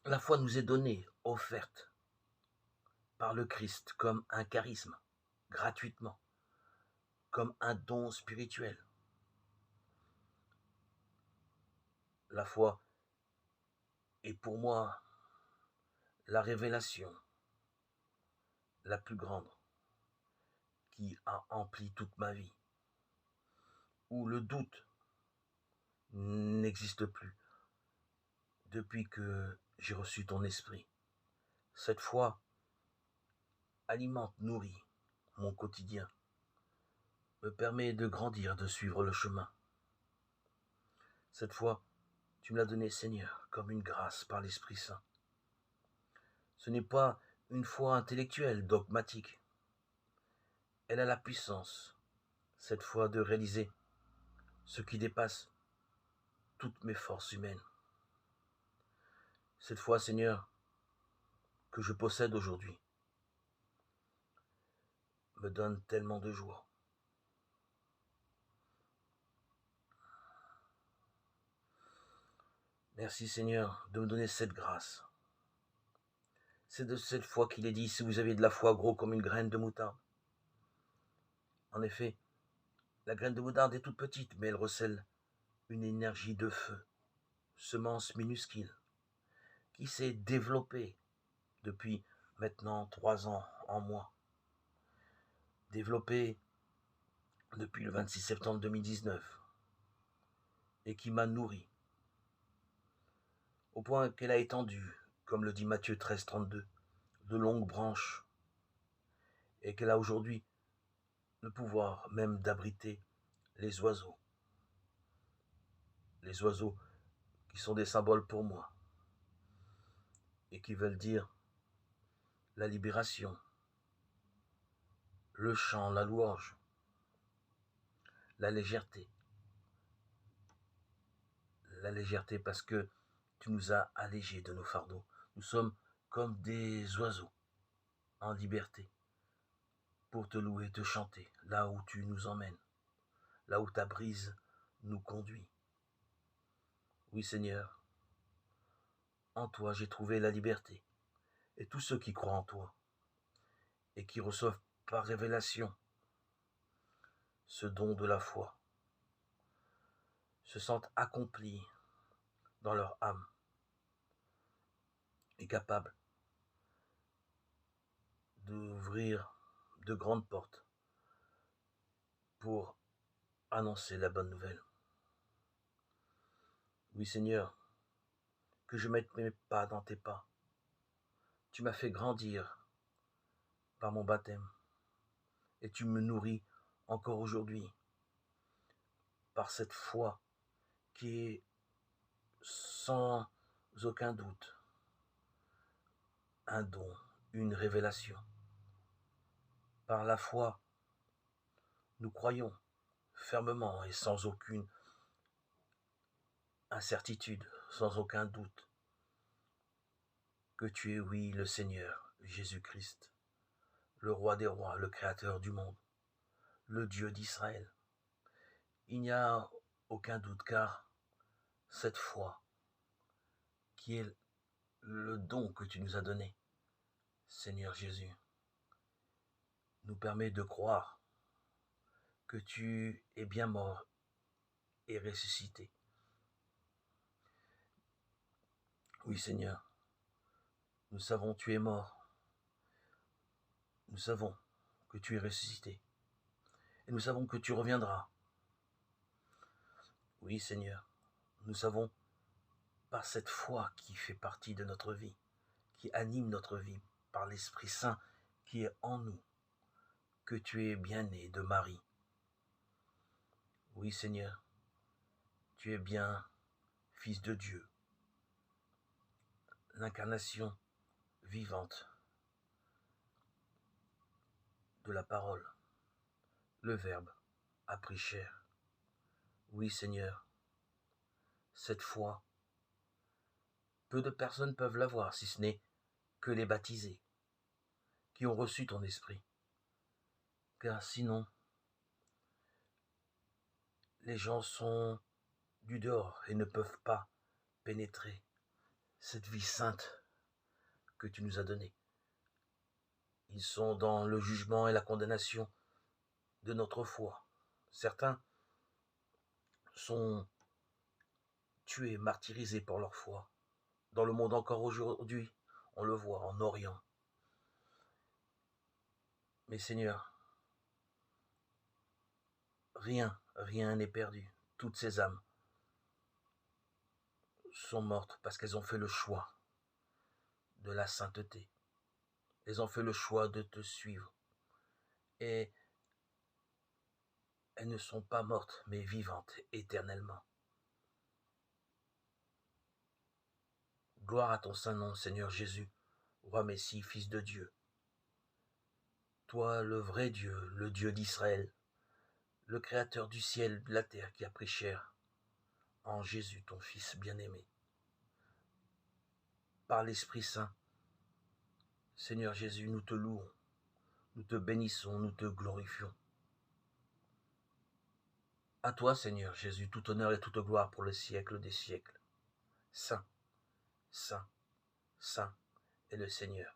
La foi nous est donnée, offerte par le Christ comme un charisme, gratuitement, comme un don spirituel. La foi est pour moi la révélation la plus grande qui a empli toute ma vie, où le doute n'existe plus depuis que j'ai reçu ton esprit. Cette foi alimente, nourrit mon quotidien, me permet de grandir, de suivre le chemin. Cette foi, tu me l'as donnée, Seigneur, comme une grâce par l'Esprit Saint. Ce n'est pas une foi intellectuelle, dogmatique. Elle a la puissance, cette foi, de réaliser ce qui dépasse toutes mes forces humaines. Cette foi, Seigneur, que je possède aujourd'hui, me donne tellement de joie. Merci, Seigneur, de me donner cette grâce. C'est de cette foi qu'il est dit, si vous avez de la foi gros comme une graine de moutarde. En effet, la graine de moutarde est toute petite, mais elle recèle une énergie de feu, semence minuscule, qui s'est développée depuis maintenant 3 ans en moi. Développée depuis le 26 septembre 2019 et qui m'a nourri au point qu'elle a étendu, comme le dit Matthieu 13, 32, de longues branches et qu'elle a aujourd'hui le pouvoir même d'abriter les oiseaux qui sont des symboles pour moi et qui veulent dire la libération, le chant, la louange, la légèreté. La légèreté parce que tu nous as allégés de nos fardeaux. Nous sommes comme des oiseaux en liberté pour te louer, te chanter, là où tu nous emmènes, là où ta brise nous conduit. Oui Seigneur, en toi j'ai trouvé la liberté. Et tous ceux qui croient en toi et qui reçoivent par révélation ce don de la foi se sentent accomplis dans leur âme et capables d'ouvrir de grandes portes pour annoncer la bonne nouvelle. Oui Seigneur, que je mette mes pas dans tes pas. Tu m'as fait grandir par mon baptême et tu me nourris encore aujourd'hui par cette foi qui est sans aucun doute un don, une révélation. Par la foi, nous croyons fermement et sans aucune incertitude, sans aucun doute, que tu es, oui, le Seigneur, Jésus-Christ, le roi des rois, le créateur du monde, le Dieu d'Israël. Il n'y a aucun doute car cette foi qui est le don que tu nous as donné, Seigneur Jésus, nous permet de croire que tu es bien mort et ressuscité. Oui Seigneur, nous savons que tu es mort, nous savons que tu es ressuscité et nous savons que tu reviendras. Oui Seigneur, nous savons par cette foi qui fait partie de notre vie, qui anime notre vie, par l'Esprit Saint qui est en nous, que tu es bien né de Marie. Oui Seigneur, tu es bien Fils de Dieu, l'incarnation vivante de la parole, le Verbe a pris chair. Oui Seigneur, cette foi, peu de personnes peuvent l'avoir, si ce n'est que les baptisés, qui ont reçu ton esprit. Car sinon, les gens sont du dehors et ne peuvent pas pénétrer cette vie sainte que tu nous as donnée. Ils sont dans le jugement et la condamnation de notre foi. Certains sont tués, martyrisés pour leur foi. Dans le monde encore aujourd'hui, on le voit en Orient. Mais Seigneur, rien n'est perdu. Toutes ces âmes sont mortes parce qu'elles ont fait le choix de la sainteté. Elles ont fait le choix de te suivre. Et elles ne sont pas mortes, mais vivantes éternellement. Gloire à ton saint nom, Seigneur Jésus, roi Messie, Fils de Dieu. Toi, le vrai Dieu, le Dieu d'Israël, le Créateur du ciel et de la terre qui a pris chair en Jésus, ton Fils bien-aimé. Par l'Esprit Saint, Seigneur Jésus, nous te louons, nous te bénissons, nous te glorifions. À toi, Seigneur Jésus, tout honneur et toute gloire pour le siècle des siècles. Saint, Saint, Saint est le Seigneur.